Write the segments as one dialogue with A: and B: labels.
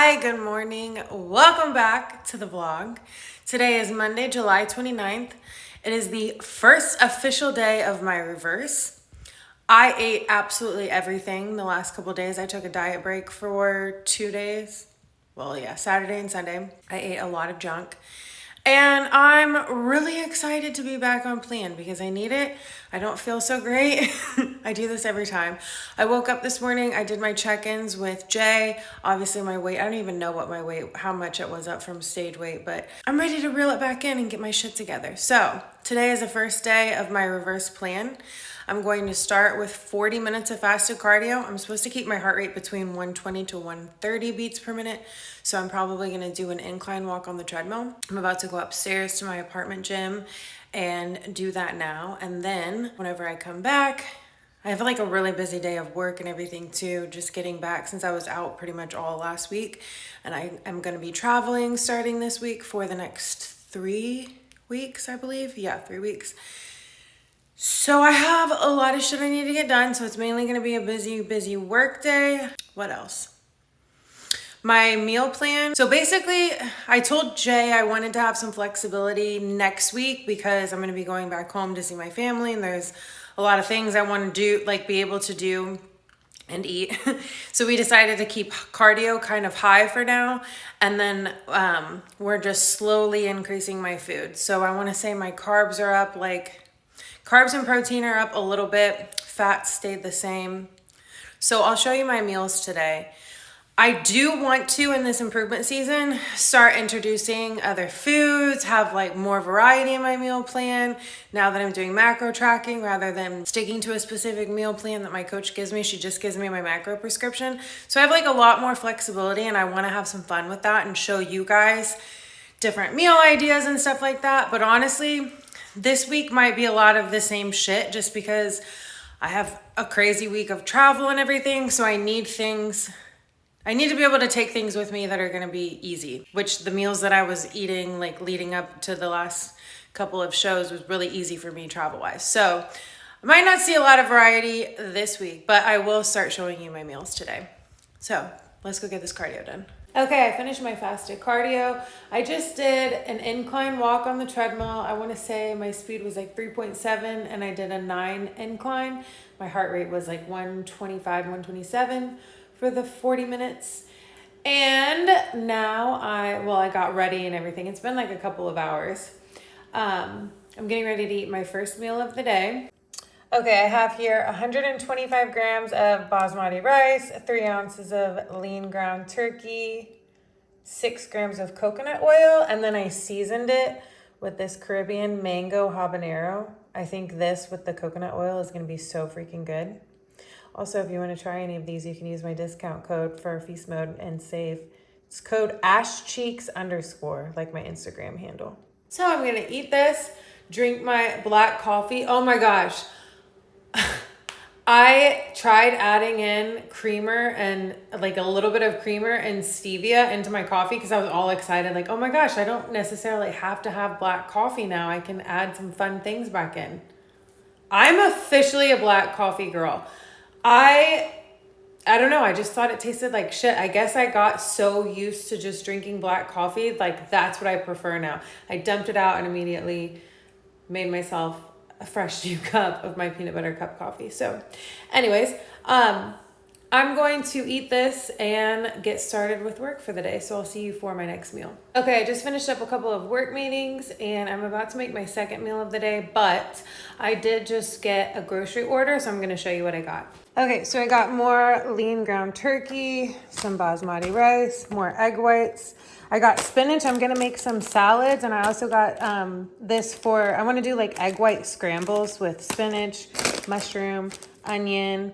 A: Hi, good morning. Welcome back to the vlog. Today is Monday, July 29th. It is the first official day of my reverse. I ate absolutely everything the last couple days. I took a diet break for 2 days. Well, yeah, Saturday and Sunday. I ate a lot of junk. And I'm really excited to be back on plan because I need it. I don't feel so great. I do this every time. I woke up this morning, I did my check-ins with Jay. Obviously my weight, I don't even know what my weight, how much it was up from stage weight, but I'm ready to reel it back in and get my shit together. So today is the first day of my reverse plan. I'm going to start with 40 minutes of fasted cardio. I'm supposed to keep my heart rate between 120 to 130 beats per minute. So I'm probably gonna do an incline walk on the treadmill. I'm about to go upstairs to my apartment gym and do that now. And then whenever I come back, I have like a really busy day of work and everything too, just getting back since I was out pretty much all last week. And I'm gonna be traveling starting this week for the next 3 weeks, I believe. Yeah, 3 weeks. So I have a lot of shit I need to get done. So it's mainly gonna be a busy work day. What else? My meal plan. So basically, I told Jay I wanted to have some flexibility next week because I'm gonna be going back home to see my family and there's a lot of things I wanna do, like be able to do and eat. So we decided to keep cardio kind of high for now. And then we're just slowly increasing my food. So I wanna say my carbs are up, like carbs and protein are up a little bit. Fat stayed the same. So I'll show you my meals today. I do want to, in this improvement season, start introducing other foods, have like more variety in my meal plan now that I'm doing macro tracking rather than sticking to a specific meal plan that my coach gives me. She just gives me my macro prescription. So I have like a lot more flexibility and I want to have some fun with that and show you guys different meal ideas and stuff like that. But honestly, this week might be a lot of the same shit just because I have a crazy week of travel and everything. So I need to be able to take things with me that are going to be easy, which the meals that I was eating like leading up to the last couple of shows was really easy for me travel wise. So I might not see a lot of variety this week, but I will start showing you my meals today. So let's go get this cardio done. Okay, I finished my fasted cardio. I just did an incline walk on the treadmill. I want to say my speed was like 3.7 and I did a 9 incline. My heart rate was like 125, 127 for the 40 minutes. And now I got ready and everything. It's been like a couple of hours. I'm getting ready to eat my first meal of the day. Okay, I have here 125 grams of basmati rice, 3 ounces of lean ground turkey, 6 grams of coconut oil, and then I seasoned it with this Caribbean mango habanero. I think this with the coconut oil is gonna be so freaking good. Also, if you want to try any of these, you can use my discount code for Feast Mode and save. It's code Ashcheeks _ like my Instagram handle. So I'm going to eat this, drink my black coffee. Oh my gosh. I tried adding in creamer and like a little bit of creamer and stevia into my coffee because I was all excited. Like, oh my gosh, I don't necessarily have to have black coffee now. I can add some fun things back in. I'm officially a black coffee girl. I don't know. I just thought it tasted like shit. I guess I got so used to just drinking black coffee. Like that's what I prefer now. I dumped it out and immediately made myself a fresh new cup of my peanut butter cup coffee. So anyways, I'm going to eat this and get started with work for the day. So I'll see you for my next meal. Okay, I just finished up a couple of work meetings and I'm about to make my second meal of the day, but I did just get a grocery order. So I'm gonna show you what I got. Okay, so I got more lean ground turkey, some basmati rice, more egg whites. I got spinach. I'm gonna make some salads, and I also got I want to do like egg white scrambles with spinach, mushroom, onion.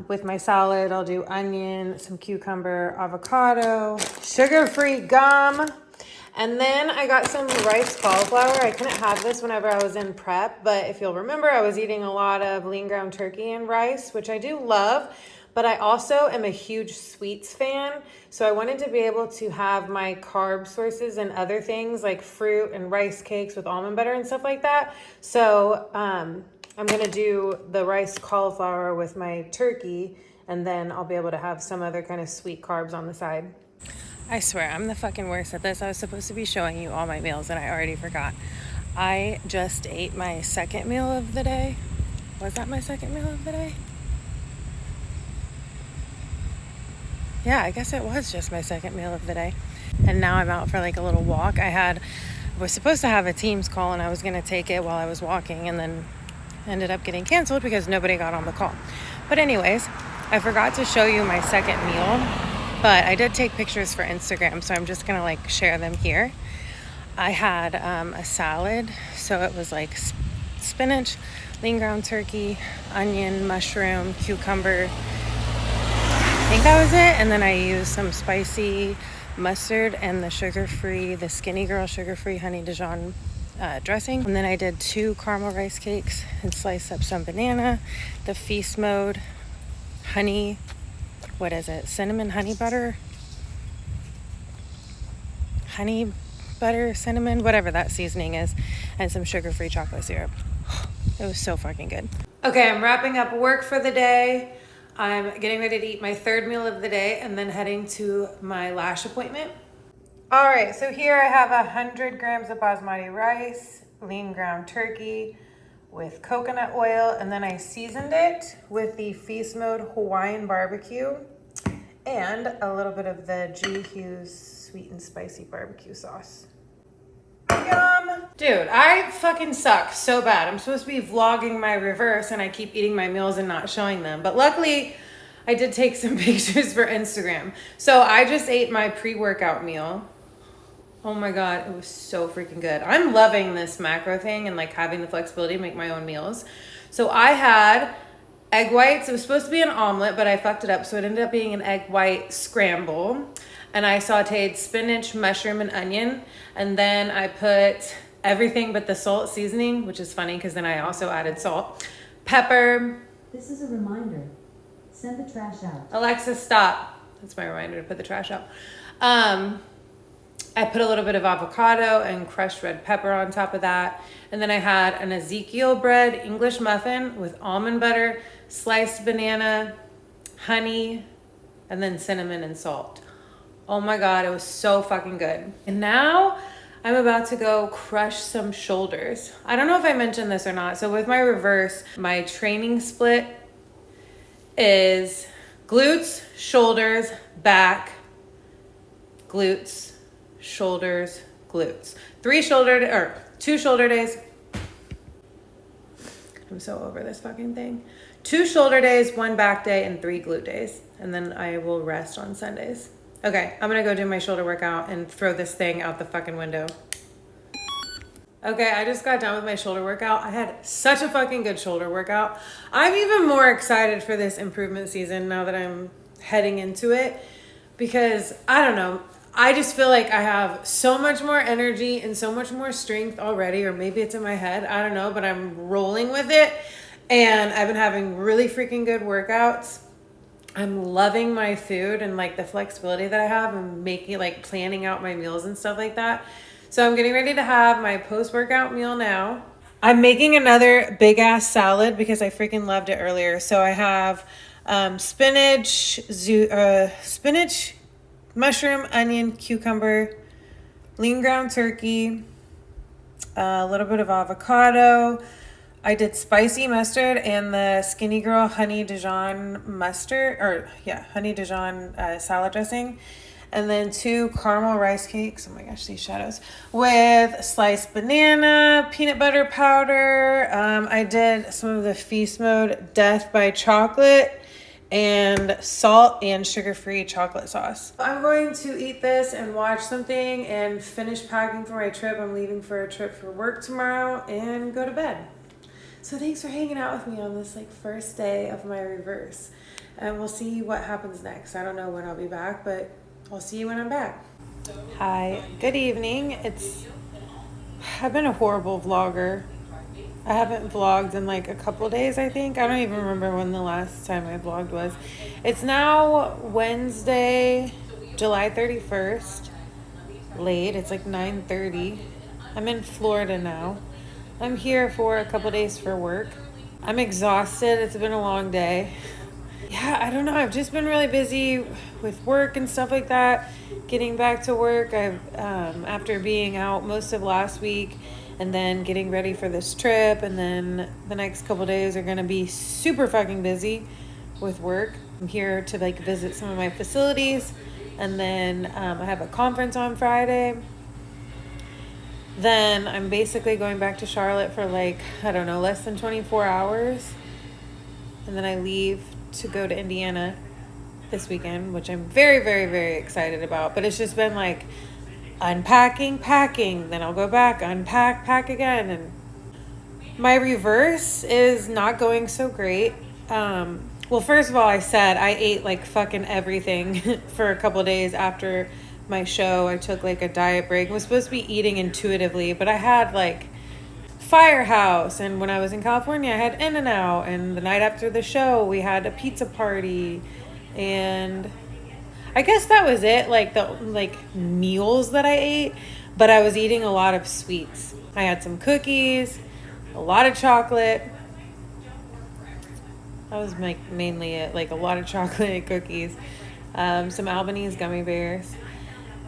A: With my salad, I'll do onion, some cucumber, avocado, sugar-free gum. And then I got some rice cauliflower. I couldn't have this whenever I was in prep, but if you'll remember, I was eating a lot of lean ground turkey and rice, which I do love, but I also am a huge sweets fan. So I wanted to be able to have my carb sources and other things like fruit and rice cakes with almond butter and stuff like that. So I'm gonna do the rice cauliflower with my turkey, and then I'll be able to have some other kind of sweet carbs on the side. I swear, I'm the fucking worst at this. I was supposed to be showing you all my meals and I already forgot. I just ate my second meal of the day. Was that my second meal of the day? Yeah, I guess it was just my second meal of the day. And now I'm out for like a little walk. I was supposed to have a Teams call and I was going to take it while I was walking, and then ended up getting canceled because nobody got on the call. But anyways, I forgot to show you my second meal, but I did take pictures for Instagram, so I'm just going to like share them here. I had a salad, so it was like spinach, lean ground turkey, onion, mushroom, cucumber. I think that was it. And then I used some spicy mustard and the Skinny Girl sugar-free honey Dijon dressing. And then I did 2 caramel rice cakes and sliced up some banana, the feast mode honey, cinnamon honey butter, cinnamon, whatever that seasoning is, and some sugar-free chocolate syrup. It was so fucking good. Okay, I'm wrapping up work for the day. I'm getting ready to eat my third meal of the day and then heading to my lash appointment. All right, so here I have 100 grams of basmati rice, lean ground turkey with coconut oil, and then I seasoned it with the Feast Mode Hawaiian barbecue and a little bit of the G. Hughes sweet and spicy barbecue sauce. Yum! Dude, I fucking suck so bad. I'm supposed to be vlogging my reverse and I keep eating my meals and not showing them. But luckily, I did take some pictures for Instagram. So I just ate my pre-workout meal. Oh my God, it was so freaking good. I'm loving this macro thing and like having the flexibility to make my own meals. So I had egg whites. It was supposed to be an omelet, but I fucked it up. So it ended up being an egg white scramble. And I sauteed spinach, mushroom, and onion. And then I put everything but the salt seasoning, which is funny because then I also added salt, pepper.
B: This is a reminder. Send the trash out.
A: Alexa, stop. That's my reminder to put the trash out. I put a little bit of avocado and crushed red pepper on top of that. And then I had an Ezekiel bread English muffin with almond butter, sliced banana, honey, and then cinnamon and salt. Oh my God, it was so fucking good. And now I'm about to go crush some shoulders. I don't know if I mentioned this or not. So with my reverse, my training split is glutes, shoulders, back, glutes, shoulders, glutes. 2 shoulder days. I'm so over this fucking thing. 2 shoulder days, 1 back day, and 3 glute days. And then I will rest on Sundays. Okay, I'm gonna go do my shoulder workout and throw this thing out the fucking window. Okay, I just got done with my shoulder workout. I had such a fucking good shoulder workout. I'm even more excited for this improvement season now that I'm heading into it because I don't know, I just feel like I have so much more energy and so much more strength already, or maybe it's in my head, I don't know, but I'm rolling with it. And I've been having really freaking good workouts. I'm loving my food and like the flexibility that I have and making like planning out my meals and stuff like that. So I'm getting ready to have my post-workout meal now. I'm making another big ass salad because I freaking loved it earlier. So I have spinach, mushroom, onion, cucumber, lean ground turkey, a little bit of avocado. I did spicy mustard and the Skinny Girl honey Dijon honey Dijon salad dressing. And then 2 caramel rice cakes. Oh my gosh, these shadows. With sliced banana, peanut butter powder. I did some of the Feast Mode Death by Chocolate and salt and sugar-free chocolate sauce. I'm going to eat this and watch something and finish packing for my trip. I'm leaving for a trip for work tomorrow and go to bed. So thanks for hanging out with me on this like first day of my reverse. And we'll see what happens next. I don't know when I'll be back, but I'll see you when I'm back. Hi, good evening. I've been a horrible vlogger. I haven't vlogged in like a couple days, I think. I don't even remember when the last time I vlogged was. It's now Wednesday, July 31st. Late, it's like 9:30. I'm in Florida now. I'm here for a couple days for work. I'm exhausted. It's been a long day. yeah, I don't know. I've just been really busy with work and stuff like that. Getting back to work, I've after being out most of last week, and then getting ready for this trip, and then the next couple days are gonna be super fucking busy with work. I'm here to like visit some of my facilities, and then I have a conference on Friday. Then I'm basically going back to Charlotte for like, I don't know, less than 24 hours. And then I leave to go to Indiana this weekend, which I'm very, very, very excited about. But it's just been like unpacking, packing, then I'll go back, unpack, pack again. And my reverse is not going so great. Well, first of all, I said I ate like fucking everything for a couple of days after my show. I took like a diet break. I was supposed to be eating intuitively, but I had like Firehouse, and when I was in California I had In-N-Out, and the night after the show we had a pizza party, and I guess that was it, like the meals that I ate. But I was eating a lot of sweets. I had some cookies, a lot of chocolate. That was mainly it, like a lot of chocolate cookies, some Albanese gummy bears.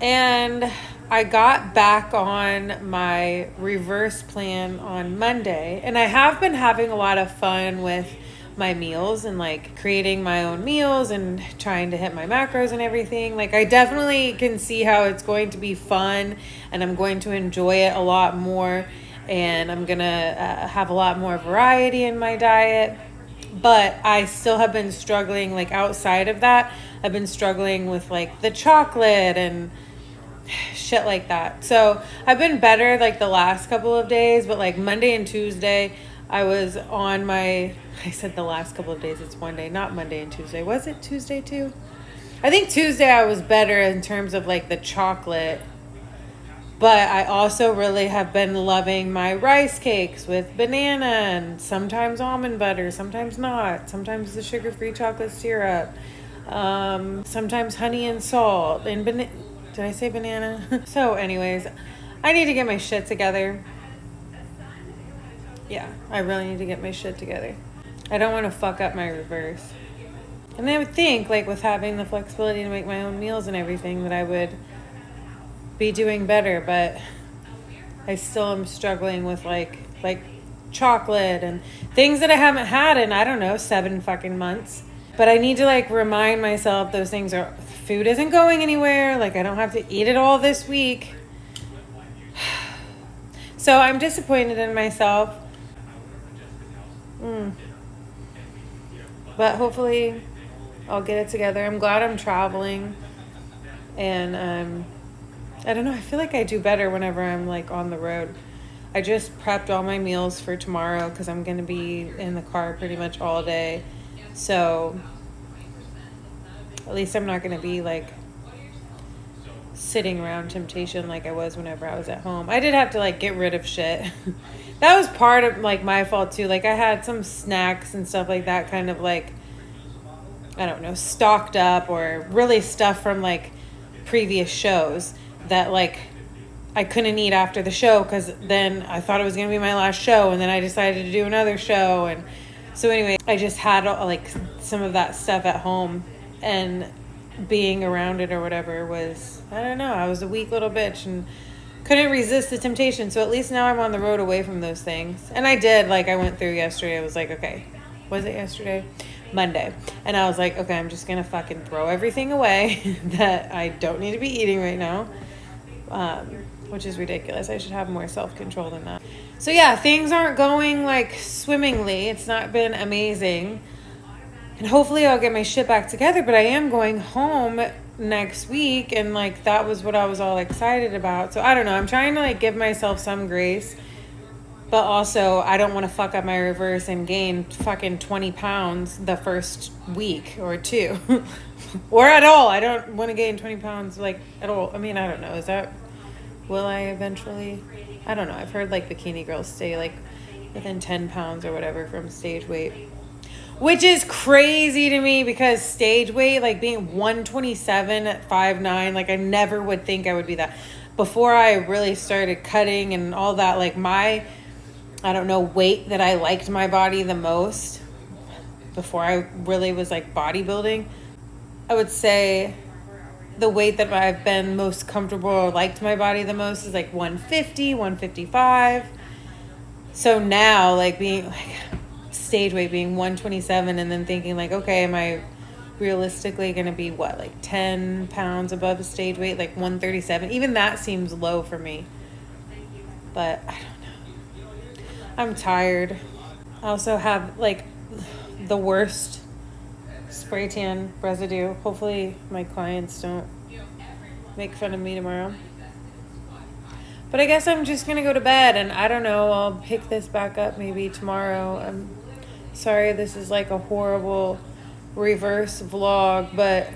A: And I got back on my reverse plan on Monday, and I have been having a lot of fun with my meals and like creating my own meals and trying to hit my macros and everything. Like I definitely can see how it's going to be fun, and I'm going to enjoy it a lot more, and I'm gonna have a lot more variety in my diet. But I still have been struggling, like outside of that, I've been struggling with like the chocolate and shit like that. So I've been better like the last couple of days, but like Monday and Tuesday I was on my, I said the last couple of days, it's one day, not Monday and Tuesday. Was it Tuesday too? I think Tuesday I was better in terms of like the chocolate, but I also really have been loving my rice cakes with banana and sometimes almond butter, sometimes not, sometimes the sugar-free chocolate syrup, sometimes honey and salt, and did I say banana? So anyways, I need to get my shit together. Yeah, I really need to get my shit together. I don't want to fuck up my reverse. And I would think, like, with having the flexibility to make my own meals and everything, that I would be doing better, but I still am struggling with, like chocolate and things that I haven't had in, I don't know, 7 fucking months. But I need to, like, remind myself those things are, food isn't going anywhere. Like, I don't have to eat it all this week. So I'm disappointed in myself. But hopefully I'll get it together. I'm glad I'm traveling. And I don't know, I feel like I do better whenever I'm like on the road. I just prepped all my meals for tomorrow because I'm going to be in the car pretty much all day. So at least I'm not going to be like sitting around temptation like I was whenever I was at home. I did have to like get rid of shit. That was part of like my fault too. Like I had some snacks and stuff like that kind of like, I don't know, stocked up, or really stuff from like previous shows that like I couldn't eat after the show because then I thought it was going to be my last show, and then I decided to do another show. And so anyway, I just had like some of that stuff at home, and being around it or whatever was, I don't know, I was a weak little bitch and couldn't resist the temptation. So at least now I'm on the road away from those things. And I did, like I went through yesterday, I was like, okay, was it yesterday? Monday. And I was like, okay, I'm just gonna fucking throw everything away that I don't need to be eating right now, which is ridiculous. I should have more self-control than that. So yeah, things aren't going like swimmingly. It's not been amazing, and hopefully I'll get my shit back together. But I am going home next week, and like that was what I was all excited about. So I don't know, I'm trying to like give myself some grace, but also I don't want to fuck up my reverse and gain fucking 20 pounds the first week or two. Or at all. I don't want to gain 20 pounds like at all. I mean, I don't know, is that, will I eventually? I don't know. I've heard like bikini girls stay like within 10 pounds or whatever from stage weight, which is crazy to me because stage weight, like being 127 at 5'9", like I never would think I would be that. Before I really started cutting and all that, like my, I don't know, weight that I liked my body the most before I really was like bodybuilding, I would say the weight that I've been most comfortable or liked my body the most is like 150, 155. So now, like, being like stage weight being 127, and then thinking like, okay, am I realistically going to be what, like 10 pounds above the stage weight, like 137? Even that seems low for me. But I don't know. I'm tired. I also have like the worst spray tan residue. Hopefully my clients don't make fun of me tomorrow. But I guess I'm just going to go to bed, and I don't know, I'll pick this back up maybe tomorrow. I'm sorry this is like a horrible reverse vlog, but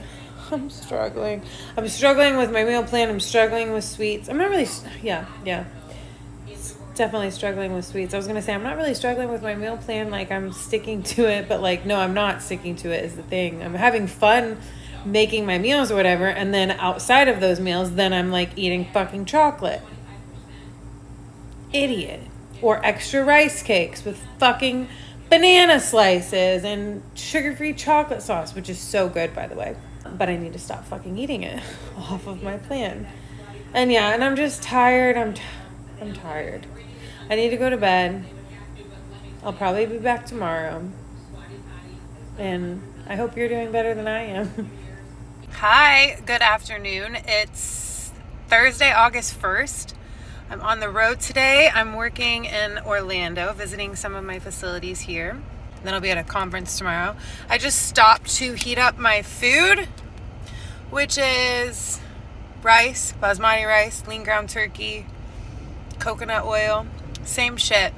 A: I'm struggling. I'm struggling with my meal plan. I'm struggling with sweets. I'm not really, yeah. Definitely struggling with sweets. I was going to say, I'm not really struggling with my meal plan. Like, I'm sticking to it, but like, no, I'm not sticking to it is the thing. I'm having fun making my meals or whatever. And then outside of those meals, then I'm like eating fucking chocolate. Idiot. Or extra rice cakes with fucking banana slices and sugar-free chocolate sauce, which is so good, by the way. But I need to stop fucking eating it off of my plan. And yeah, and I'm just tired. I'm tired. I need to go to bed. I'll probably be back tomorrow. And I hope you're doing better than I am. Hi, good afternoon. It's Thursday, August 1st. I'm on the road today. I'm working in Orlando, visiting some of my facilities here. Then I'll be at a conference tomorrow. I just stopped to heat up my food, which is rice, basmati rice, lean ground turkey, coconut oil, same shit.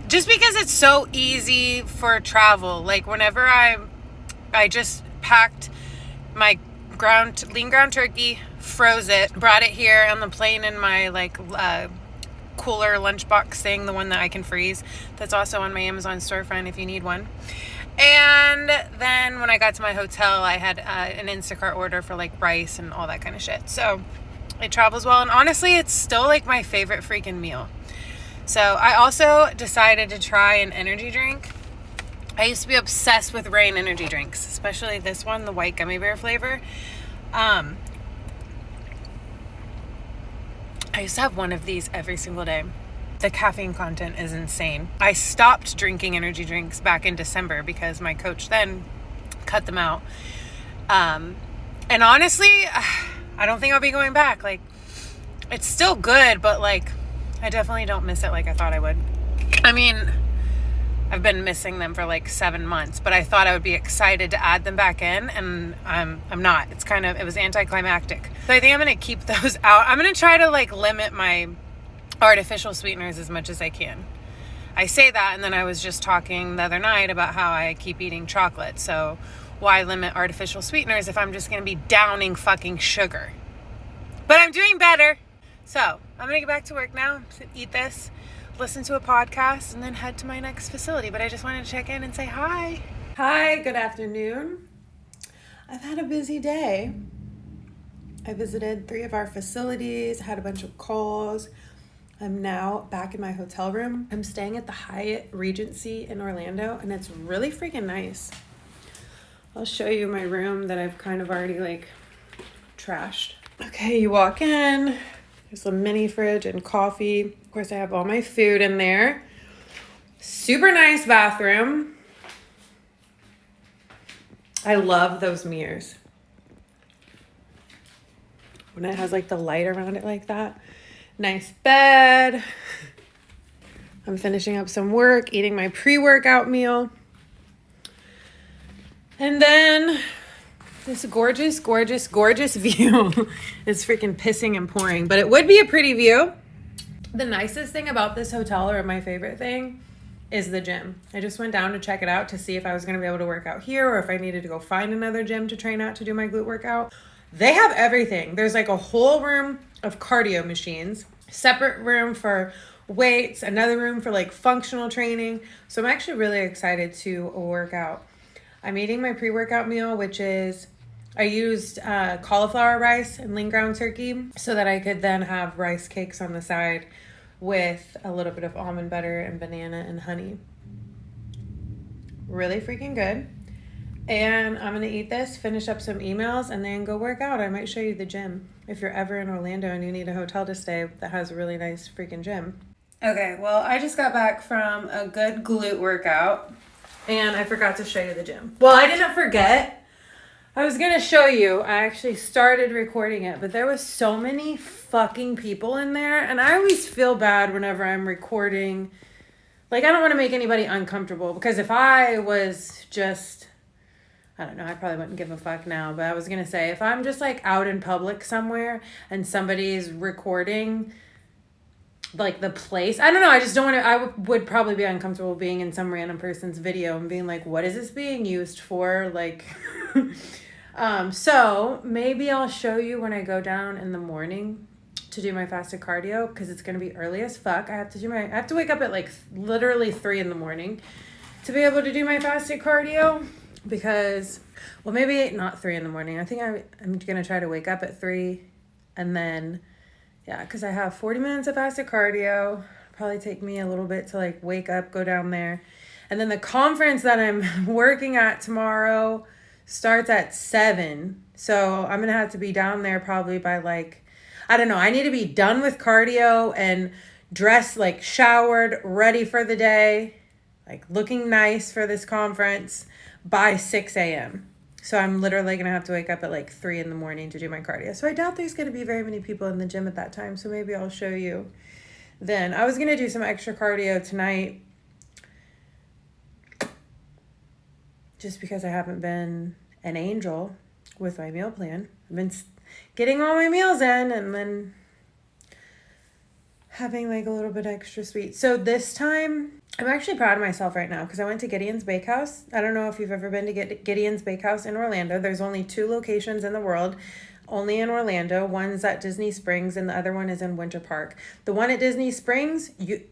A: Just because it's so easy for travel. Like, whenever I just packed my lean ground turkey, froze it, brought it here on the plane in my cooler lunchbox thing, the one that I can freeze. That's also on my Amazon storefront if you need one. And then when I got to my hotel, I had an Instacart order for like rice and all that kind of shit. So it travels well. And honestly, it's still like my favorite freaking meal. So I also decided to try an energy drink. I used to be obsessed with Rain energy drinks, especially this one, the white gummy bear flavor. I used to have one of these every single day. The caffeine content is insane. I stopped drinking energy drinks back in December because my coach then cut them out. And honestly, I don't think I'll be going back. Like, it's still good, but like, I definitely don't miss it like I thought I would. I mean, I've been missing them for like 7 months, but I thought I would be excited to add them back in, and I'm not. It was anticlimactic. So I think I'm going to keep those out. I'm going to try to like limit my artificial sweeteners as much as I can. I say that, and then I was just talking the other night about how I keep eating chocolate. So why limit artificial sweeteners if I'm just going to be downing fucking sugar? But I'm doing better. So I'm going to get back to work now, eat this, listen to a podcast, and then head to my next facility. But I just wanted to check in and say hi. Hi, good afternoon. I've had a busy day. I visited 3 of our facilities, had a bunch of calls. I'm now back in my hotel room. I'm staying at the Hyatt Regency in Orlando, and it's really freaking nice. I'll show you my room that I've kind of already like trashed. Okay, you walk in. There's a mini fridge and coffee. Of course, I have all my food in there. Super nice bathroom. I love those mirrors. When it has like the light around it like that. Nice bed. I'm finishing up some work, eating my pre-workout meal. And then this gorgeous, gorgeous, gorgeous view. It's freaking pissing and pouring, but it would be a pretty view. The nicest thing about this hotel, or my favorite thing, is the gym. I just went down to check it out to see if I was going to be able to work out here or if I needed to go find another gym to train at to do my glute workout. They have everything. There's like a whole room of cardio machines, separate room for weights, another room for like functional training. So I'm actually really excited to work out. I'm eating my pre-workout meal, which is, I used cauliflower rice and lean ground turkey so that I could then have rice cakes on the side with a little bit of almond butter and banana and honey. Really freaking good. And I'm going to eat this, finish up some emails, and then go work out. I might show you the gym if you're ever in Orlando and you need a hotel to stay that has a really nice freaking gym. Okay, well, I just got back from a good glute workout, and I forgot to show you the gym. Well, I didn't forget. I was going to show you. I actually started recording it, but there was so many fucking people in there, and I always feel bad whenever I'm recording. Like, I don't want to make anybody uncomfortable, because if I was just... I don't know, I probably wouldn't give a fuck now, but I was going to say, if I'm just like out in public somewhere and somebody's recording like the place, I don't know, I just don't want to, I would probably be uncomfortable being in some random person's video and being like, what is this being used for? Like, so maybe I'll show you when I go down in the morning to do my fasted cardio, because it's going to be early as fuck. I have to wake up at like literally 3 a.m. to be able to do my fasted cardio. Because, well, maybe not 3 a.m. I think I'm going to try to wake up at 3 and then, yeah, because I have 40 minutes of fasted cardio. Probably take me a little bit to like wake up, go down there. And then the conference that I'm working at tomorrow starts at 7. So I'm going to have to be down there probably by like, I don't know. I need to be done with cardio and dressed, like showered, ready for the day, like looking nice for this conference by 6 a.m. So I'm literally going to have to wake up at like 3 a.m. to do my cardio. So I doubt there's going to be very many people in the gym at that time. So maybe I'll show you then. I was going to do some extra cardio tonight just because I haven't been an angel with my meal plan. I've been getting all my meals in and then having like a little bit extra sweet. So this time, I'm actually proud of myself right now because I went to Gideon's Bakehouse. I don't know if you've ever been to Gideon's Bakehouse in Orlando. There's only 2 locations in the world, only in Orlando. One's at Disney Springs and the other one is in Winter Park. The one at Disney Springs, you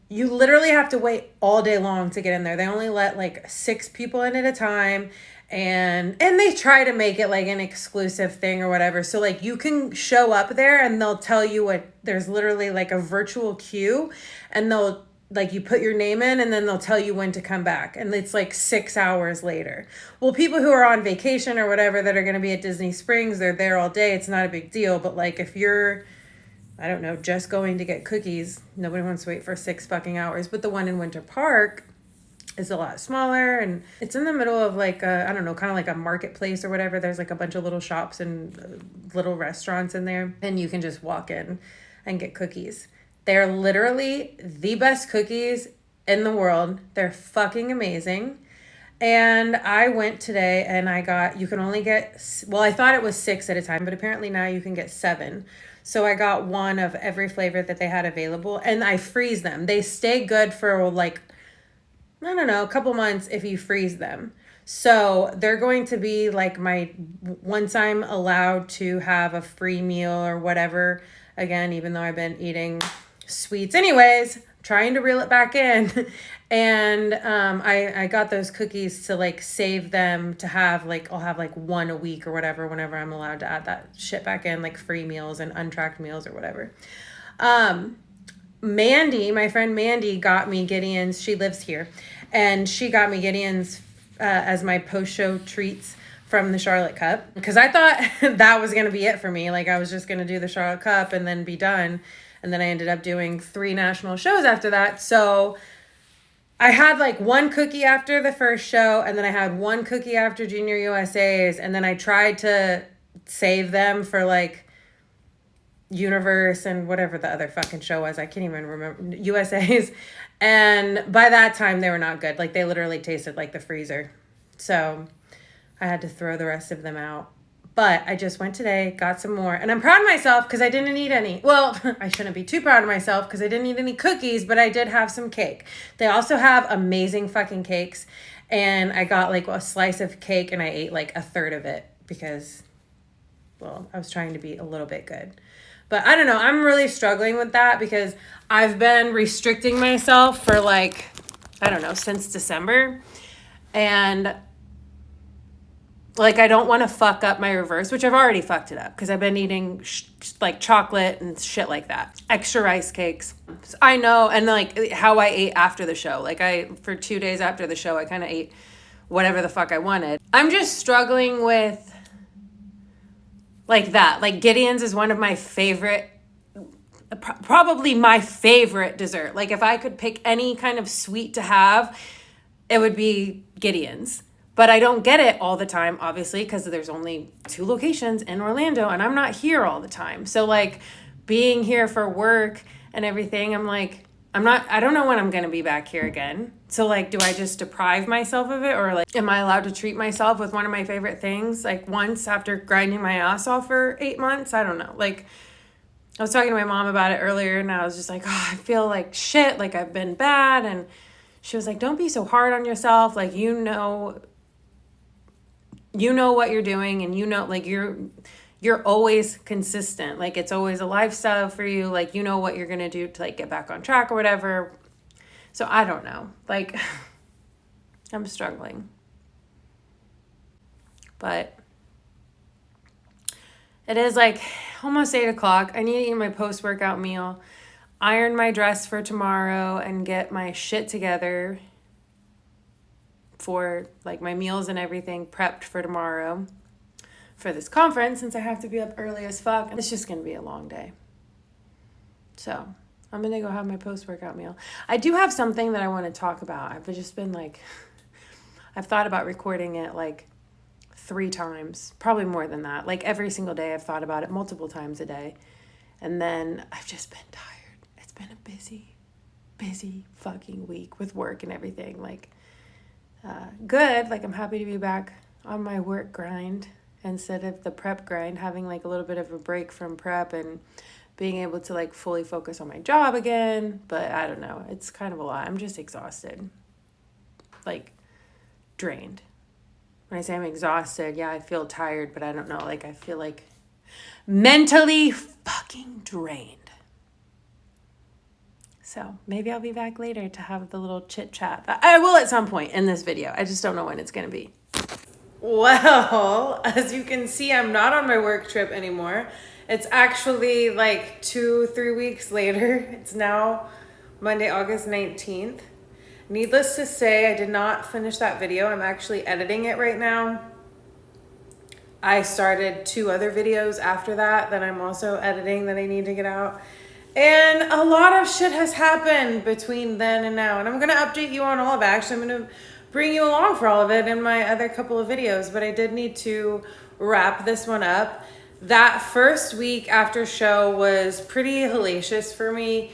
A: literally have to wait all day long to get in there. They only let like 6 people in at a time. And they try to make it like an exclusive thing or whatever. So like you can show up there and they'll tell you there's literally like a virtual queue and they'll like you put your name in and then they'll tell you when to come back. And it's like 6 hours later. Well, people who are on vacation or whatever that are going to be at Disney Springs, they're there all day. It's not a big deal. But like if you're, I don't know, just going to get cookies, nobody wants to wait for 6 fucking hours. But the one in Winter Park is a lot smaller and it's in the middle of like I don't know, kind of like a marketplace or whatever. There's like a bunch of little shops and little restaurants in there and you can just walk in and get cookies. They're literally the best cookies in the world. They're fucking amazing. And I went today and you can only get, well, I thought it was 6 at a time, but apparently now you can get 7. So I got one of every flavor that they had available and I freeze them. They stay good for like, I don't know, a couple months if you freeze them. So they're going to be like once I'm allowed to have a free meal or whatever, again, even though I've been eating sweets anyways, trying to reel it back in. And I got those cookies to like save them to have like, I'll have like 1 a week or whatever, whenever I'm allowed to add that shit back in, like free meals and untracked meals or whatever. Mandy, my friend Mandy got me Gideon's, she lives here, and she got me Gideon's as my post-show treats from the Charlotte Cup, because I thought that was going to be it for me. Like I was just going to do the Charlotte Cup and then be done. And then I ended up doing 3 national shows after that. So I had like 1 cookie after the first show, and then I had 1 cookie after Junior USA's, and then I tried to save them for like Universe and whatever the other fucking show was. I can't even remember. USA's. And by that time, they were not good. Like, they literally tasted like the freezer. So I had to throw the rest of them out. But I just went today, got some more. And I'm proud of myself because I didn't eat any. Well, I shouldn't be too proud of myself because I didn't eat any cookies, but I did have some cake. They also have amazing fucking cakes. And I got like a slice of cake and I ate like a third of it because, well, I was trying to be a little bit good. But I don't know. I'm really struggling with that because I've been restricting myself for like, I don't know, since December. And like, I don't want to fuck up my reverse, which I've already fucked it up because I've been eating like chocolate and shit like that. Extra rice cakes. So I know. And like how I ate after the show. Like for 2 days after the show, I kind of ate whatever the fuck I wanted. I'm just struggling with like that. Like Gideon's is one of my favorite, probably my favorite dessert. Like if I could pick any kind of sweet to have, it would be Gideon's. But I don't get it all the time, obviously, because there's only 2 locations in Orlando and I'm not here all the time. So like being here for work and everything, I'm like, I don't know when I'm going to be back here again. So like, do I just deprive myself of it? Or like, am I allowed to treat myself with one of my favorite things? Like once after grinding my ass off for 8 months? I don't know. Like I was talking to my mom about it earlier and I was just like, oh, I feel like shit. Like I've been bad. And she was like, don't be so hard on yourself. Like, you know what you're doing and like you're always consistent. Like it's always a lifestyle for you. Like, you know what you're going to do to like get back on track or whatever. So I don't know. Like I'm struggling. But it is like almost 8 o'clock. I need to eat my post-workout meal, iron my dress for tomorrow, and get my shit together for like my meals and everything prepped for tomorrow for this conference, since I have to be up early as fuck. It's just going to be a long day. So I'm going to go have my post-workout meal. I do have something that I want to talk about. I've just been like, I've thought about recording it like 3 times, probably more than that. Like every single day I've thought about it multiple times a day. And then I've just been tired. It's been a busy fucking week with work and everything. Like, good. Like I'm happy to be back on my work grind instead of the prep grind, having like a little bit of a break from prep and being able to like fully focus on my job again. But I don't know. It's kind of a lot. I'm just exhausted, like drained. When I say I'm exhausted, yeah, I feel tired, but I don't know. Like I feel like mentally fucking drained. So maybe I'll be back later to have the little chit chat. I will at some point in this video. I just don't know when it's going to be. Well, as you can see, I'm not on my work trip anymore. It's actually like 2-3 weeks later. It's now Monday, August 19th. Needless to say, I did not finish that video. I'm actually editing it right now. I started 2 other videos after that I'm also editing that I need to get out. And a lot of shit has happened between then and now. And I'm going to update you on all of it. Actually, I'm going to bring you along for all of it in my other couple of videos. But I did need to wrap this one up. That first week after show was pretty hellacious for me.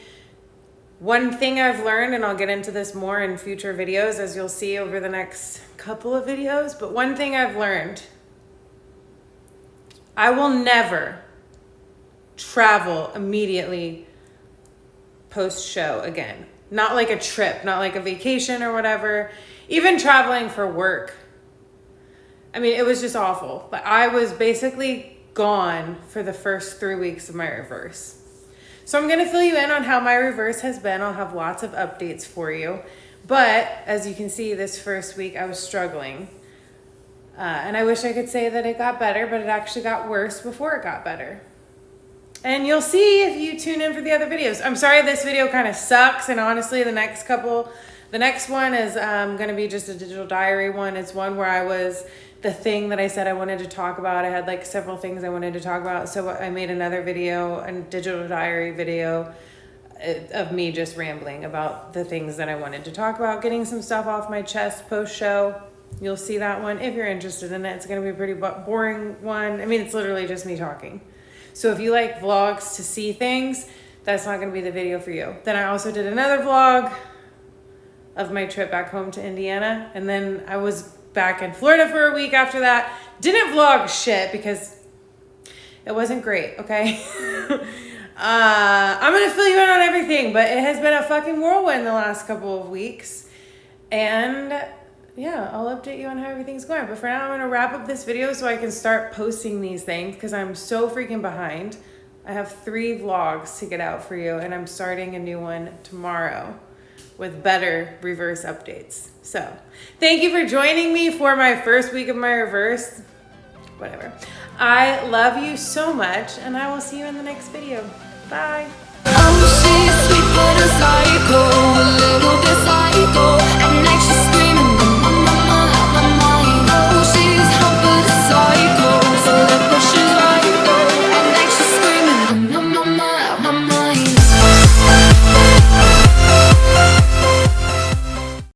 A: One thing I've learned, and I'll get into this more in future videos, as you'll see over the next couple of videos. But one thing I've learned, I will never travel immediately post-show again. Not like a trip, not like a vacation or whatever. Even traveling for work. I mean, it was just awful. But I was basically gone for the first 3 weeks of my reverse. So I'm going to fill you in on how my reverse has been. I'll have lots of updates for you. But as you can see, this first week I was struggling. And I wish I could say that it got better, but it actually got worse before it got better. And you'll see if you tune in for the other videos. I'm sorry this video kind of sucks. And honestly, the next one is going to be just a digital diary one. It's one where the thing that I said I wanted to talk about. I had like several things I wanted to talk about. So I made another video, a digital diary video of me just rambling about the things that I wanted to talk about, getting some stuff off my chest post-show. You'll see that one if you're interested in it. It's going to be a pretty boring one. I mean, it's literally just me talking. So if you like vlogs to see things, that's not going to be the video for you. Then I also did another vlog of my trip back home to Indiana. And then I was back in Florida for a week after that. Didn't vlog shit because it wasn't great, okay? I'm going to fill you in on everything, but it has been a fucking whirlwind the last couple of weeks. And yeah, I'll update you on how everything's going. But for now, I'm going to wrap up this video so I can start posting these things because I'm so freaking behind. I have 3 vlogs to get out for you, and I'm starting a new one tomorrow with better reverse updates. So thank you for joining me for my first week of my reverse. Whatever. I love you so much, and I will see you in the next video. Bye.
C: Oh, she's sweet but a psycho.